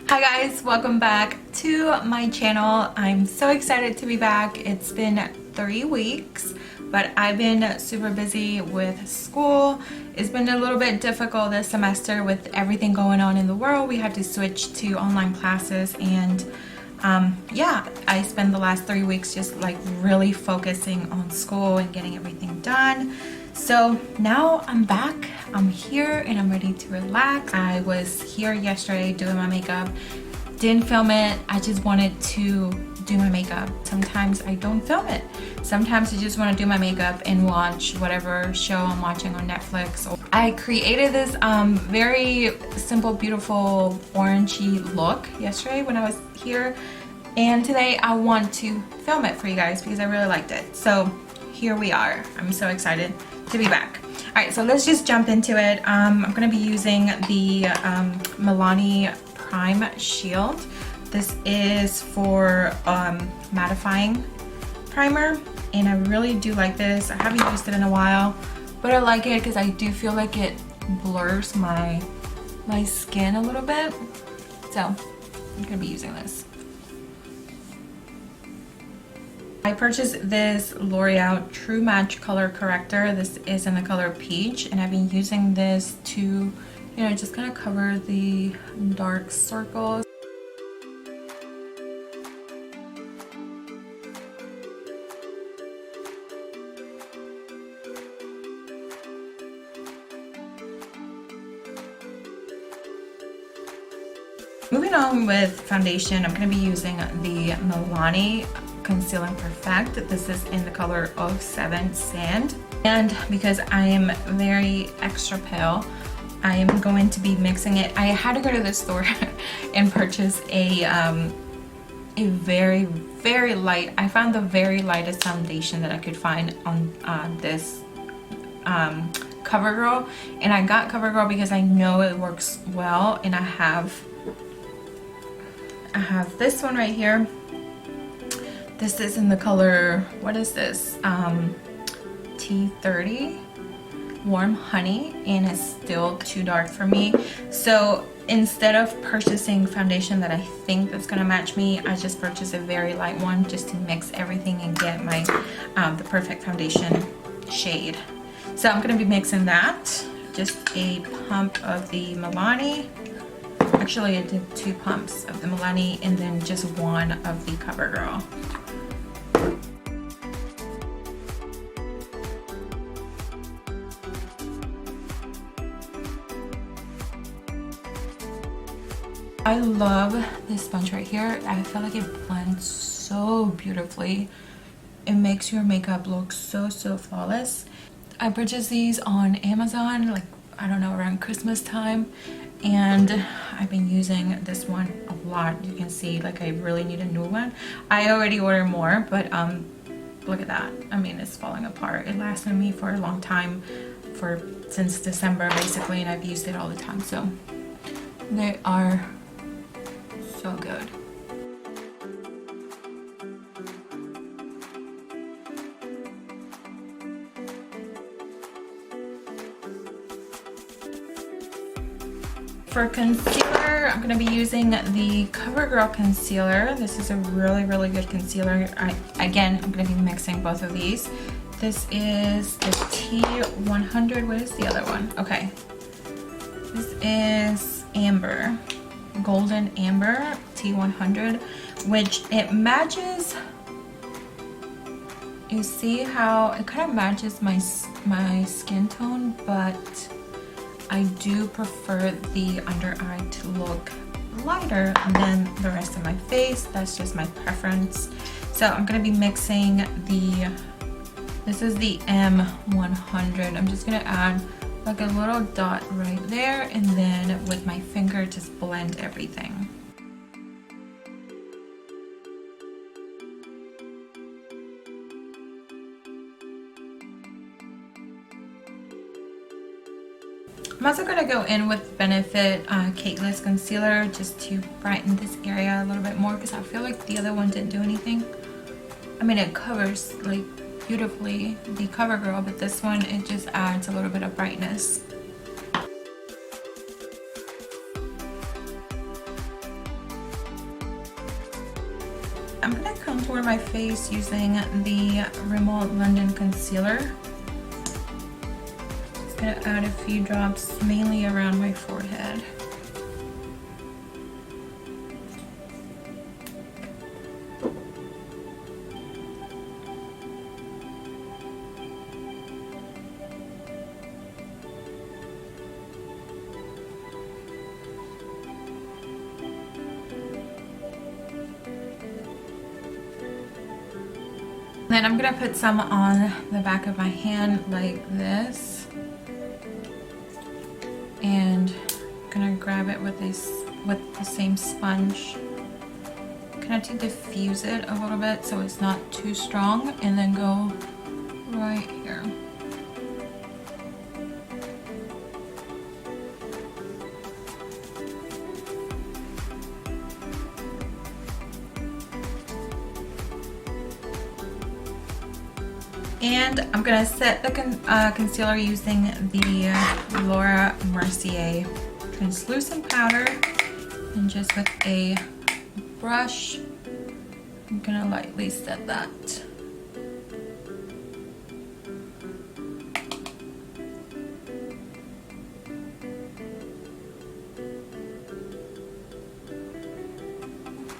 Hi guys, welcome back to my channel. I'm so excited to be back. It's been 3 weeks, but I've been super busy with school. It's been a little bit difficult this semester with everything going on in the world. We had to switch to online classes and yeah, I spent the last 3 weeks just like really focusing on school and getting everything done. So now I'm back, I'm here and I'm ready to relax. I was here yesterday doing my makeup, didn't film it. I just wanted to do my makeup. Sometimes I don't film it. Sometimes I just want to do my makeup and watch whatever show I'm watching on Netflix. I created this very simple, beautiful orangey look yesterday when I was here. And today I want to film it for you guys because I really liked it. So here we are. I'm so excited to be back. All right, so let's just jump into it. I'm gonna be using the Milani Prime Shield. This is for mattifying primer, and I really do like this. I haven't used it in a while, but I like it because I do feel like it blurs my skin a little bit. So I'm gonna be using this. I purchased this L'Oreal True Match Color Corrector. This is in the color Peach, and I've been using this to, you know, just kind of cover the dark circles. Moving on with foundation, I'm going to be using the Milani Conceal and Perfect. This is in the color 07 Sand. And because I am very extra pale, I am going to be mixing it. I had to go to the store and purchase a very, very light, I found the very lightest foundation that I could find on this CoverGirl. And I got CoverGirl because I know it works well, and I have this one right here. This is in the color, what is this? T30 Warm Honey, and it's still too dark for me. So instead of purchasing foundation that I think that's gonna match me, I just purchased a very light one just to mix everything and get my the perfect foundation shade. So I'm gonna be mixing that. Just a pump of the Milani. Actually, I did 2 pumps of the Milani and then just 1 of the CoverGirl. I love this sponge right here. I feel like it blends so beautifully. It makes your makeup look so flawless. I purchased these on Amazon, like, I don't know, around Christmas time, and I've been using this one a lot. You can see, like, I really need a new one. I already ordered more, but look at that. I mean, it's falling apart. It lasted me for a long time, since December basically, and I've used it all the time. So they are so good. For concealer, I'm going to be using the CoverGirl concealer. This is a really good concealer. Again, I'm going to be mixing both of these. This is the T100. What is the other one? Okay. This is Amber. Golden Amber T100, which it matches. You see how it kind of matches my skin tone, but I do prefer the under eye to look lighter than the rest of my face. That's just my preference. So I'm going to be mixing this is the M100. I'm just going to add like a little dot right there, and then with my finger just blend everything. I'm also going to go in with Benefit Cateless Concealer just to brighten this area a little bit more, because I feel like the other one didn't do anything. I mean, it covers like beautifully the CoverGirl, but this one, it just adds a little bit of brightness. I'm gonna contour my face using the Rimmel London Concealer. Just gonna add a few drops mainly around my forehead. Then I'm gonna put some on the back of my hand like this, and I'm gonna grab it with the same sponge, kind of to diffuse it a little bit so it's not too strong, and then go right here. And I'm gonna set the concealer using the Laura Mercier translucent powder, and just with a brush, I'm gonna lightly set that.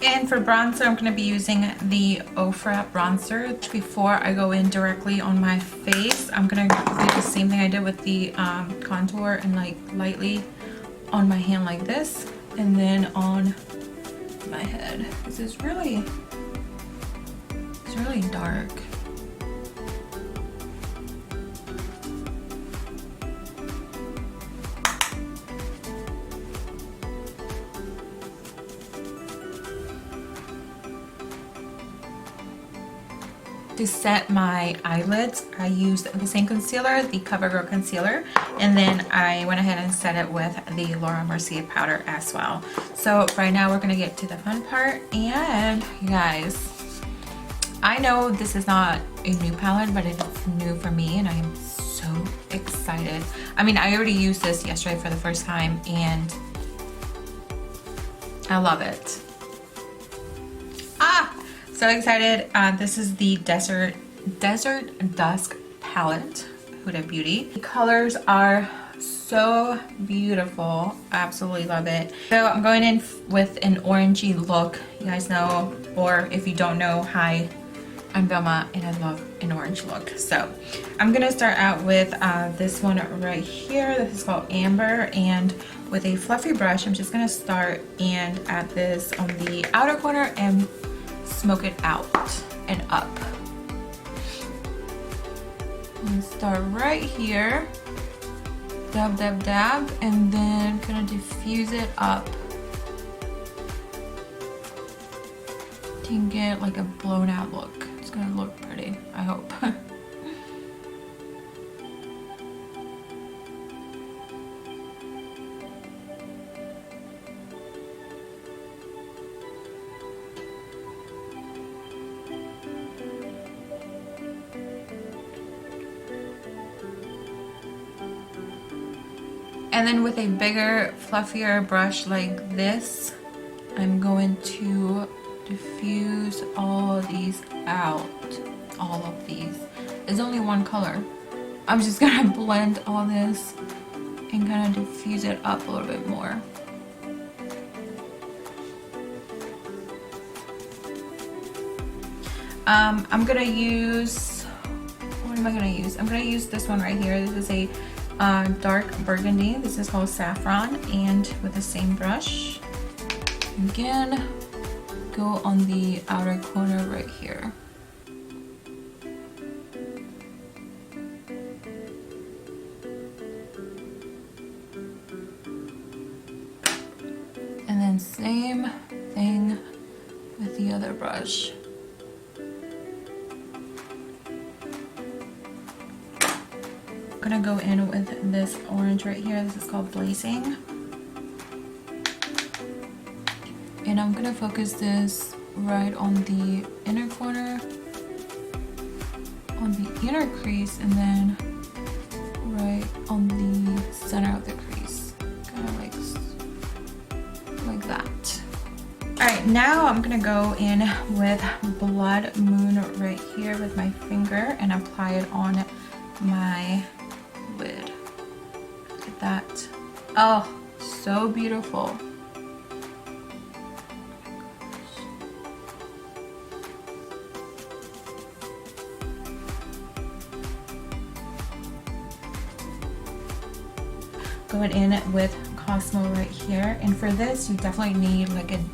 And for bronzer, I'm going to be using the Ofra bronzer. Before I go in directly on my face, I'm going to do the same thing I did with the contour, and like lightly on my hand like this, and then on my head. This is really dark. To set my eyelids, I used the same concealer, the CoverGirl concealer, and then I went ahead and set it with the Laura Mercier powder as well. So right now we're gonna get to the fun part, and you guys, I know this is not a new palette, but it's new for me, and I am so excited. I mean, I already used this yesterday for the first time, and I love it. So excited. This is the Desert Dusk palette, Huda Beauty. The colors are so beautiful. I absolutely love it. So I'm going in with an orangey look. You guys know, or if you don't know, hi, I'm Vilma, and I love an orange look. So I'm gonna start out with this one right here. This is called Amber, and with a fluffy brush, I'm just gonna start and add this on the outer corner and smoke it out and up. And start right here, dab, dab, dab, and then kind of diffuse it up. You can get like a blown out look. It's gonna look pretty, I hope. And then with a bigger, fluffier brush like this, I'm going to diffuse all of these out. All of these. It's only one color. I'm just gonna blend all this and kind of diffuse it up a little bit more. I'm gonna use, what am I gonna use? I'm gonna use this one right here. This is a dark burgundy. This is called Saffron, and with the same brush, again, go on the outer corner right here. And then same thing with the other brush. I'm gonna go in with this orange right here. This is called Blazing. And I'm gonna focus this right on the inner corner, on the inner crease, and then right on the center of the crease. Kind of like that. Alright, now I'm gonna go in with Blood Moon right here with my finger and apply it on my lid. Look at that. Oh, so beautiful. Going in with Cosmo right here, and for this you definitely need like an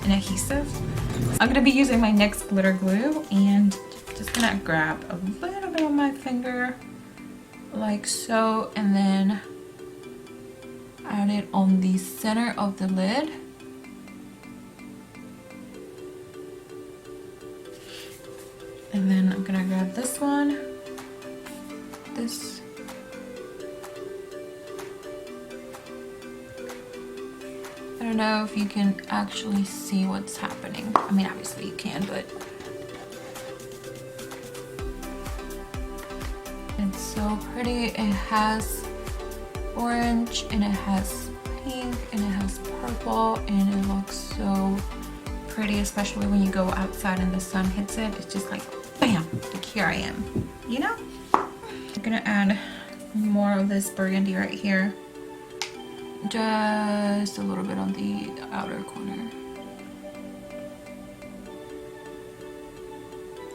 adhesive. I'm gonna be using my NYX glitter glue and just gonna grab a little bit on my finger like so, and then add it on the center of the lid. And then I'm gonna grab this one, this. I don't know if you can actually see what's happening. I mean, obviously you can, but it's so pretty. It has orange and it has pink and it has purple, and it looks so pretty, especially when you go outside and the sun hits it. It's just like bam, like here I am, you know? I'm gonna add more of this burgundy right here, just a little bit on the outer corner,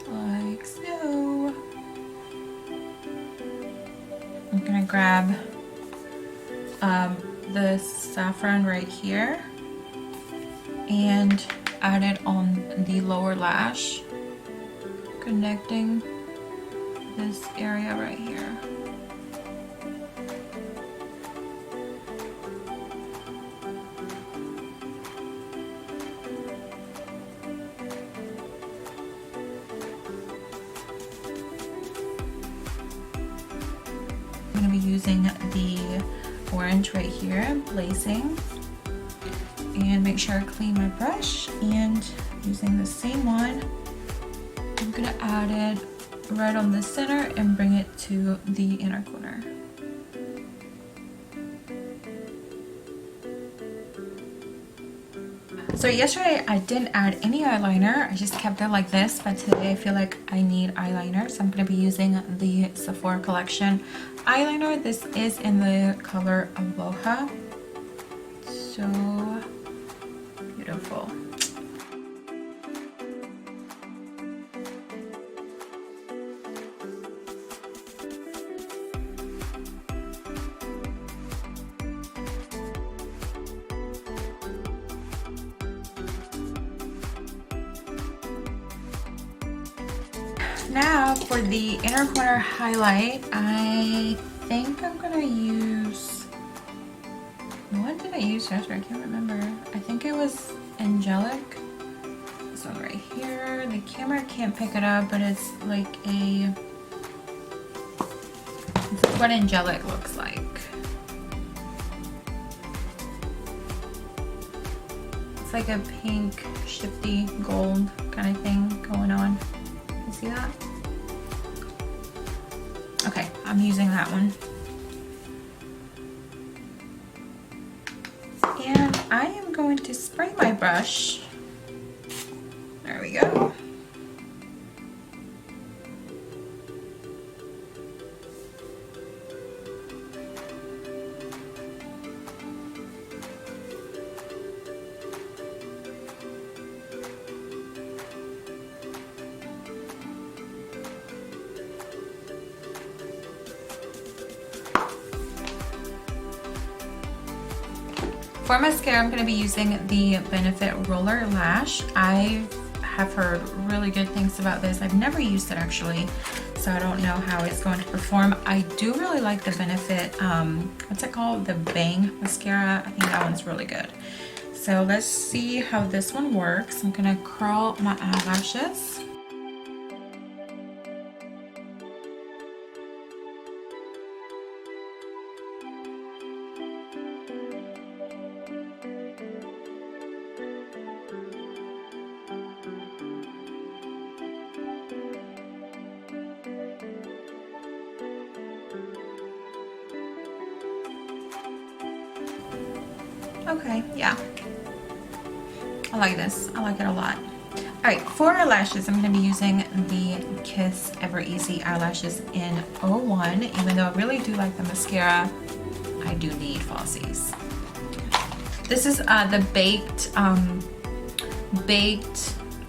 like so. I'm gonna grab the saffron right here and add it on the lower lash, connecting this area right here. I'm going to be using the orange right here, blazing, and make sure I clean my brush, and using the same one, I'm going to add it right on the center and bring it to the inner corner. So yesterday I didn't add any eyeliner, I just kept it like this, but today I feel like I need eyeliner, so I'm going to be using the Sephora collection eyeliner. This is in the color Aloha. So beautiful. Now for the inner corner highlight, I think I'm gonna use, what did I use yesterday? I can't remember. I think it was Angelic. This one right here. The camera can't pick it up, but it's like a, this is what Angelic looks like. It's like a pink, shifty gold kind of thing going on. You see that? Okay, I'm using that one. And I am going to spray my brush. There we go. For mascara, I'm going to be using the Benefit Roller Lash. I have heard really good things about this. I've never used it actually, so I don't know how it's going to perform. I do really like the Benefit, what's it called? The Bang Mascara. I think that one's really good. So let's see how this one works. I'm going to curl my eyelashes. Okay, yeah. I like this. I like it a lot. Alright, for eyelashes, I'm going to be using the Kiss Ever Easy eyelashes in 01. Even though I really do like the mascara, I do need falsies. This is the baked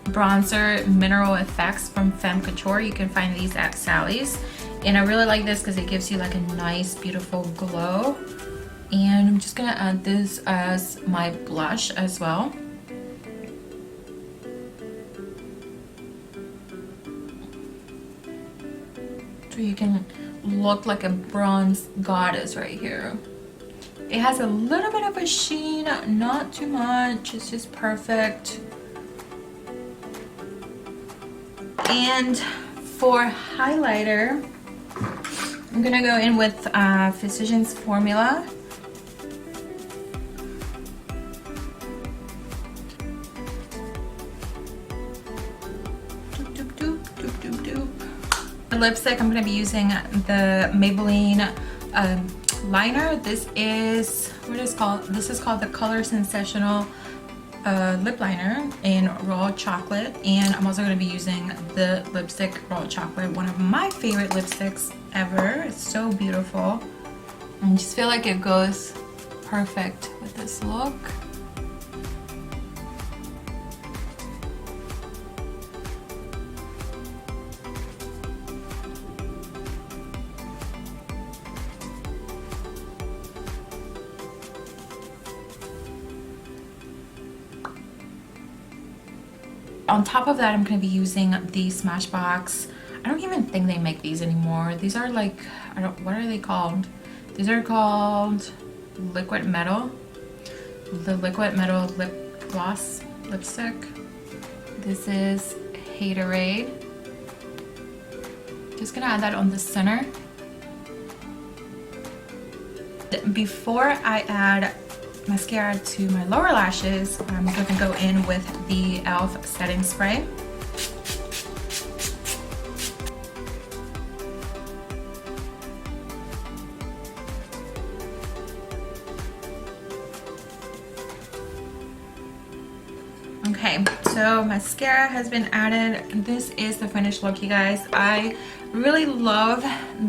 bronzer Mineral Effects from Femme Couture. You can find these at Sally's. And I really like this because it gives you like a nice, beautiful glow. And I'm just going to add this as my blush as well. So you can look like a bronze goddess right here. It has a little bit of a sheen, not too much, it's just perfect. And for highlighter, I'm gonna go in with Physicians Formula. The lipstick, I'm going to be using the Maybelline liner. This is called the Color Sensational lip liner in Raw Chocolate, and I'm also going to be using the lipstick Raw Chocolate, one of my favorite lipsticks ever. It's so beautiful. I just feel like it goes perfect with this look. On top of that, I'm going to be using the Smashbox. I don't even think they make these anymore. These are like, what are they called? These are called Liquid Metal. The Liquid Metal Lip Gloss lipstick. This is Haterade. Just gonna add that on the center. Before I add mascara to my lower lashes, I'm going to go in with the e.l.f. setting spray. Okay, so mascara has been added. This is the finished look, you guys. I really love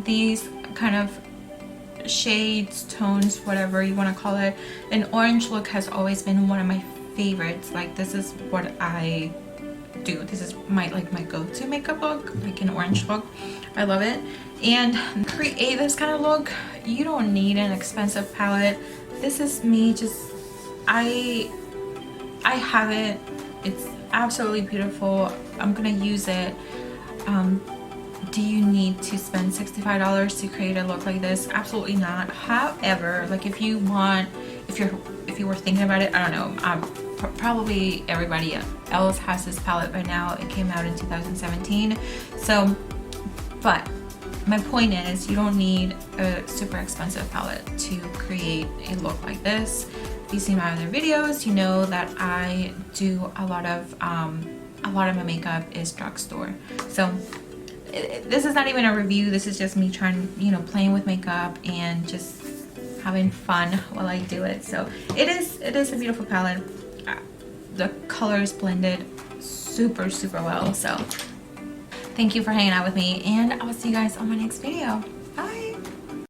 these kind of shades, tones, whatever you want to call it. An orange look has always been one of my favorites. Like, this is what I do. This is my go-to makeup look, like an orange look. I love it. And to create this kind of look, you don't need an expensive palette. This is me just, I have it. It's absolutely beautiful. I'm gonna use it. Do you need to spend $65 to create a look like this? Absolutely not. However, like if you were thinking about it, I don't know, probably everybody else has this palette by now. It came out in 2017. So, but my point is, you don't need a super expensive palette to create a look like this. If you see my other videos, you know that I do a lot of my makeup is drugstore. So this is not even a review. This is just me trying, you know, playing with makeup and just having fun while I do it. So it is a beautiful palette. The colors blended super well. So thank you for hanging out with me, and I will see you guys on my next video.